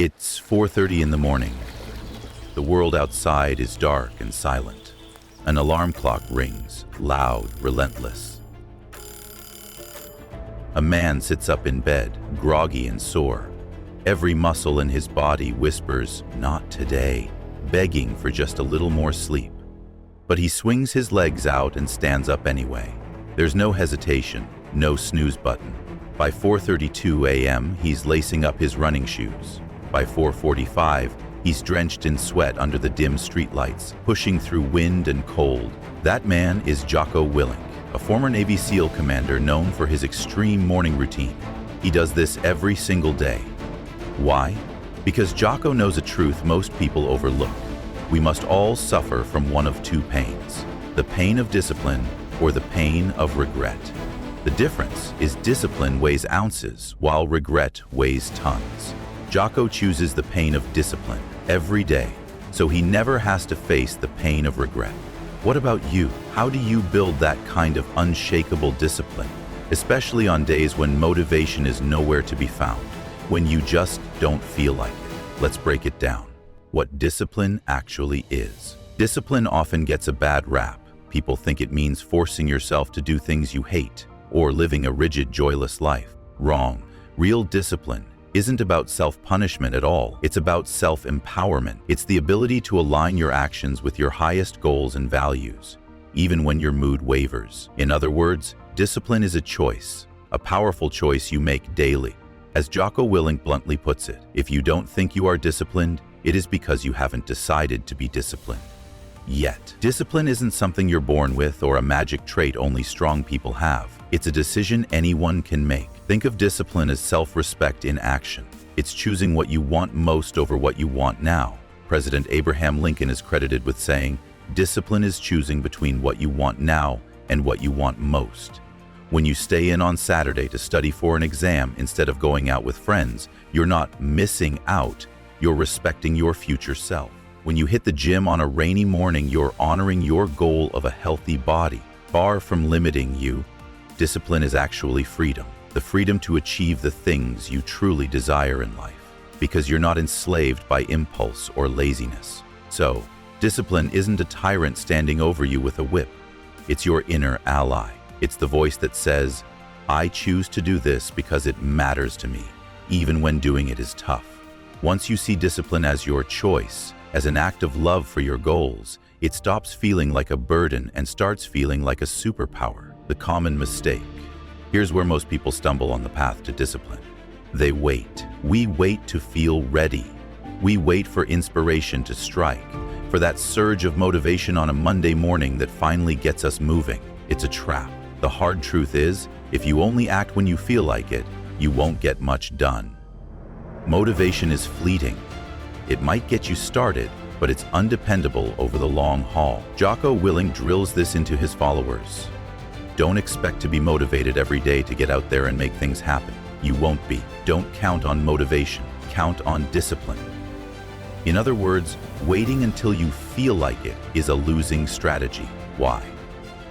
It's 4:30 in the morning. The world outside is dark and silent. An alarm clock rings, loud, relentless. A man sits up in bed, groggy and sore. Every muscle in his body whispers, "Not today," begging for just a little more sleep. But he swings his legs out and stands up anyway. There's no hesitation, no snooze button. By 4:32 a.m., he's lacing up his running shoes. By 4:45, he's drenched in sweat under the dim streetlights, pushing through wind and cold. That man is Jocko Willink, a former Navy SEAL commander known for his extreme morning routine. He does this every single day. Why? Because Jocko knows a truth most people overlook. We must all suffer from one of two pains: the pain of discipline or the pain of regret. The difference is discipline weighs ounces, while regret weighs tons. Jocko chooses the pain of discipline every day, so he never has to face the pain of regret. What about you? How do you build that kind of unshakable discipline, especially on days when motivation is nowhere to be found, when you just don't feel like it? Let's break it down. What discipline actually is. Discipline often gets a bad rap. People think it means forcing yourself to do things you hate or living a rigid, joyless life. Wrong. Real discipline isn't about self-punishment at all. It's about self-empowerment. It's the ability to align your actions with your highest goals and values, even when your mood wavers. In other words, discipline is a choice, a powerful choice you make daily. As Jocko Willink bluntly puts it, if you don't think you are disciplined, it is because you haven't decided to be disciplined yet. Discipline isn't something you're born with or a magic trait only strong people have. It's a decision anyone can make. Think of discipline as self-respect in action. It's choosing what you want most over what you want now. President Abraham Lincoln is credited with saying, "Discipline is choosing between what you want now and what you want most." When you stay in on Saturday to study for an exam instead of going out with friends, you're not missing out, you're respecting your future self. When you hit the gym on a rainy morning, you're honoring your goal of a healthy body. Far from limiting you, discipline is actually freedom. The freedom to achieve the things you truly desire in life, because you're not enslaved by impulse or laziness. So, discipline isn't a tyrant standing over you with a whip. It's your inner ally. It's the voice that says, "I choose to do this because it matters to me, even when doing it is tough." Once you see discipline as your choice, as an act of love for your goals, it stops feeling like a burden and starts feeling like a superpower. The common mistake. Here's where most people stumble on the path to discipline. They wait. We wait to feel ready. We wait for inspiration to strike, for that surge of motivation on a Monday morning that finally gets us moving. It's a trap. The hard truth is, if you only act when you feel like it, you won't get much done. Motivation is fleeting. It might get you started, but it's undependable over the long haul. Jocko Willink drills this into his followers. Don't expect to be motivated every day to get out there and make things happen. You won't be. Don't count on motivation. Count on discipline. In other words, waiting until you feel like it is a losing strategy. Why?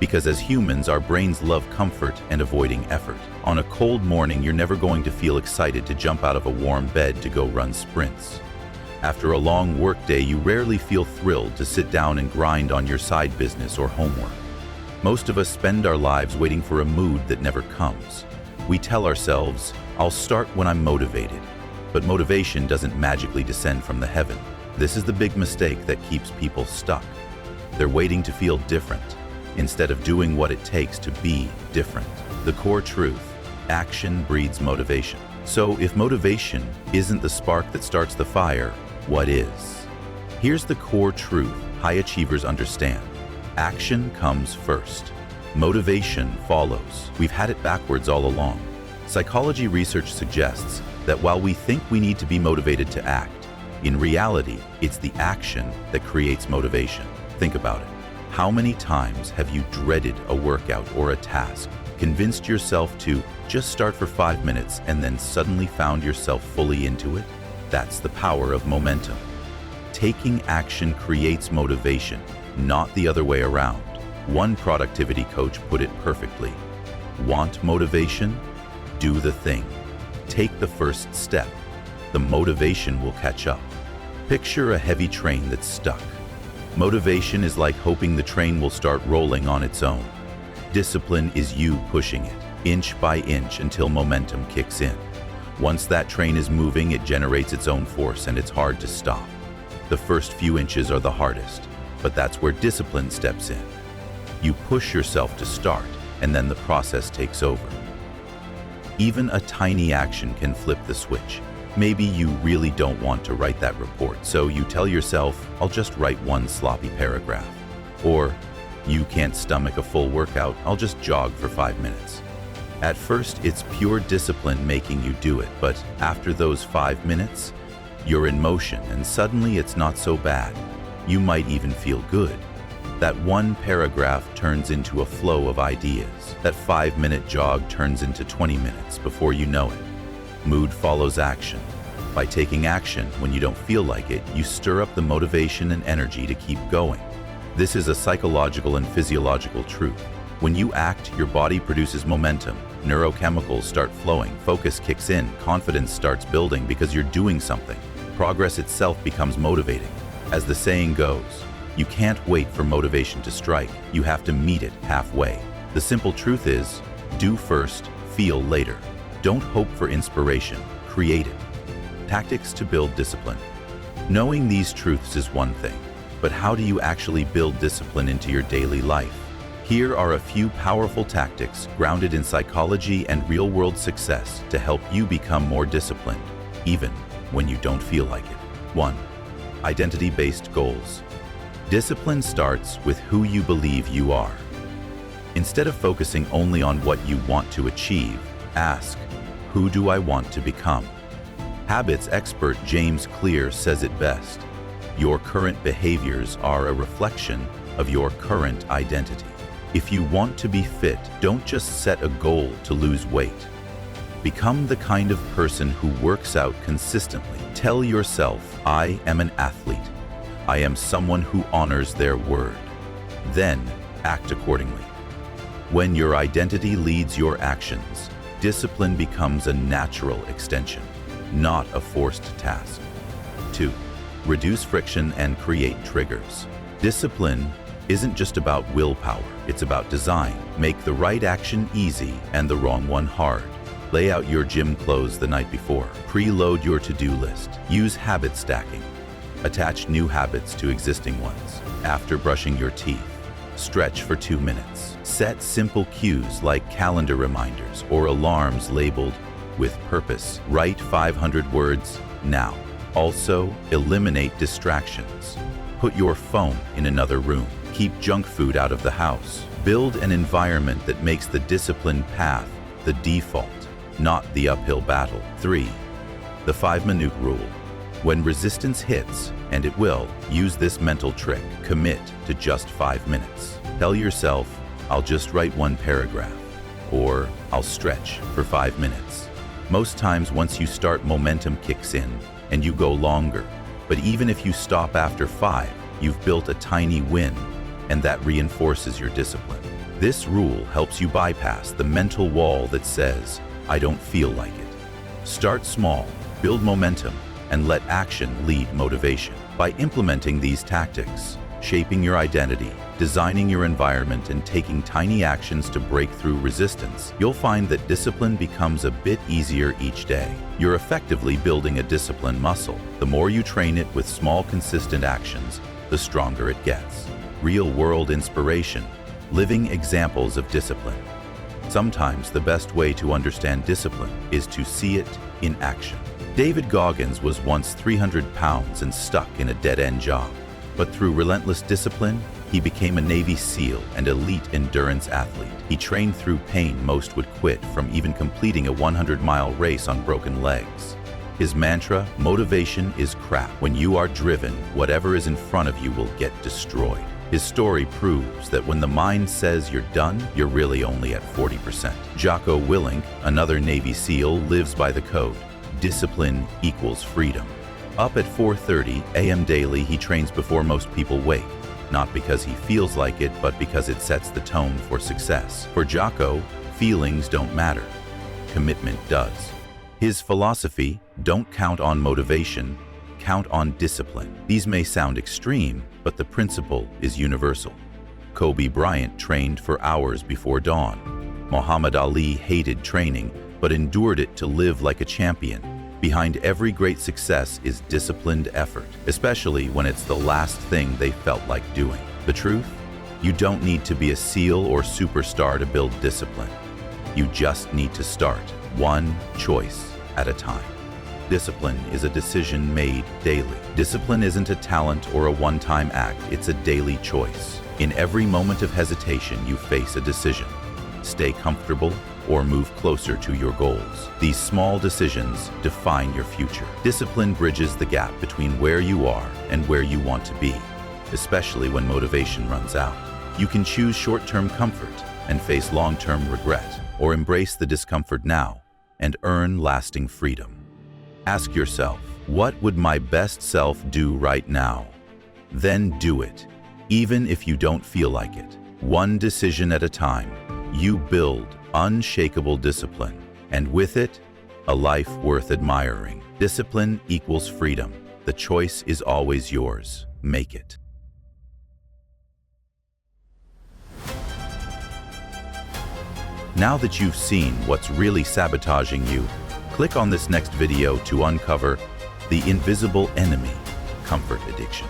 Because as humans, our brains love comfort and avoiding effort. On a cold morning, you're never going to feel excited to jump out of a warm bed to go run sprints. After a long workday, you rarely feel thrilled to sit down and grind on your side business or homework. Most of us spend our lives waiting for a mood that never comes. We tell ourselves, "I'll start when I'm motivated." But motivation doesn't magically descend from the heaven. This is the big mistake that keeps people stuck. They're waiting to feel different, instead of doing what it takes to be different. The core truth: action breeds motivation. So if motivation isn't the spark that starts the fire, what is? Here's the core truth high achievers understand. Action comes first. Motivation follows. We've had it backwards all along. Psychology research suggests that while we think we need to be motivated to act, in reality, it's the action that creates motivation. Think about it. How many times have you dreaded a workout or a task, convinced yourself to just start for 5 minutes and then suddenly found yourself fully into it? That's the power of momentum. Taking action creates motivation, not the other way around. One productivity coach put it perfectly. Want motivation? Do the thing. Take the first step. the motivation will catch up. Picture a heavy train that's stuck. Motivation is like hoping the train will start rolling on its own. Discipline is you pushing it, inch by inch, until momentum kicks in. Once that train is moving, it generates its own force and it's hard to stop. The first few inches are the hardest, but that's where discipline steps in. You push yourself to start, and then the process takes over. Even a tiny action can flip the switch. Maybe you really don't want to write that report, so you tell yourself, I'll just write one sloppy paragraph. Or, you can't stomach a full workout, I'll just jog for 5 minutes. At first, it's pure discipline making you do it, but after those 5 minutes, you're in motion and suddenly it's not so bad. You might even feel good. That one paragraph turns into a flow of ideas. That 5-minute jog turns into 20 minutes before you know it. Mood follows action. By taking action when you don't feel like it, you stir up the motivation and energy to keep going. This is a psychological and physiological truth. When you act, your body produces momentum. Neurochemicals start flowing, focus kicks in, confidence starts building because you're doing something. Progress itself becomes motivating. As the saying goes, you can't wait for motivation to strike. You have to meet it halfway. The simple truth is, do first, feel later. Don't hope for inspiration, create it. Tactics to build discipline. Knowing these truths is one thing, but how do you actually build discipline into your daily life? Here are a few powerful tactics grounded in psychology and real-world success to help you become more disciplined, even when you don't feel like it. 1. Identity-based goals. Discipline starts with who you believe you are. Instead of focusing only on what you want to achieve, ask, who do I want to become? Habits expert James Clear says it best. Your current behaviors are a reflection of your current identity. If you want to be fit, don't just set a goal to lose weight. Become the kind of person who works out consistently. Tell yourself, I am an athlete. I am someone who honors their word. Then, act accordingly. When your identity leads your actions, discipline becomes a natural extension, not a forced task. 2. Reduce friction and create triggers. Discipline isn't just about willpower, it's about design. Make the right action easy and the wrong one hard. Lay out your gym clothes the night before. Preload your to-do list. Use habit stacking. Attach new habits to existing ones. After brushing your teeth, stretch for 2 minutes. Set simple cues like calendar reminders or alarms labeled with purpose. Write 500 words now. Also, eliminate distractions. Put your phone in another room. Keep junk food out of the house. Build an environment that makes the disciplined path the default, not the uphill battle. 3. The 5-minute rule. When resistance hits, and it will, use this mental trick. Commit to just 5 minutes. Tell yourself, I'll just write 1 paragraph, or I'll stretch for 5 minutes. Most times, once you start, momentum kicks in, and you go longer. But even if you stop after 5, you've built a tiny win, and that reinforces your discipline. This rule helps you bypass the mental wall that says, I don't feel like it. Start small, build momentum, and let action lead motivation. By implementing these tactics, shaping your identity, designing your environment, and taking tiny actions to break through resistance, you'll find that discipline becomes a bit easier each day. You're effectively building a discipline muscle. The more you train it with small, consistent actions, the stronger it gets. Real-world inspiration, living examples of discipline. Sometimes the best way to understand discipline is to see it in action. David Goggins was once 300 pounds and stuck in a dead-end job. But through relentless discipline, he became a Navy SEAL and elite endurance athlete. He trained through pain most would quit from even completing a 100-mile race on broken legs. His mantra, motivation is crap. When you are driven, whatever is in front of you will get destroyed. His story proves that when the mind says you're done, you're really only at 40%. Jocko Willink, another Navy SEAL, lives by the code. Discipline equals freedom. Up at 4:30 a.m. daily, he trains before most people wake. Not because he feels like it, but because it sets the tone for success. For Jocko, feelings don't matter. Commitment does. His philosophy, Don't count on motivation, count on discipline. These may sound extreme, but the principle is universal. Kobe Bryant trained for hours before dawn. Muhammad Ali hated training, but endured it to live like a champion. Behind every great success is disciplined effort, especially when it's the last thing they felt like doing. The truth? You don't need to be a SEAL or superstar to build discipline. You just need to start, one choice at a time. Discipline is a decision made daily. Discipline isn't a talent or a one-time act, it's a daily choice. In every moment of hesitation, you face a decision. Stay comfortable or move closer to your goals. These small decisions define your future. Discipline bridges the gap between where you are and where you want to be, especially when motivation runs out. You can choose short-term comfort and face long-term regret, or embrace the discomfort now and earn lasting freedom. Ask yourself, what would my best self do right now? Then do it, even if you don't feel like it. One decision at a time, you build unshakable discipline, and with it, a life worth admiring. Discipline equals freedom. The choice is always yours. Make it. Now that you've seen what's really sabotaging you, click on this next video to uncover the invisible enemy, comfort addiction.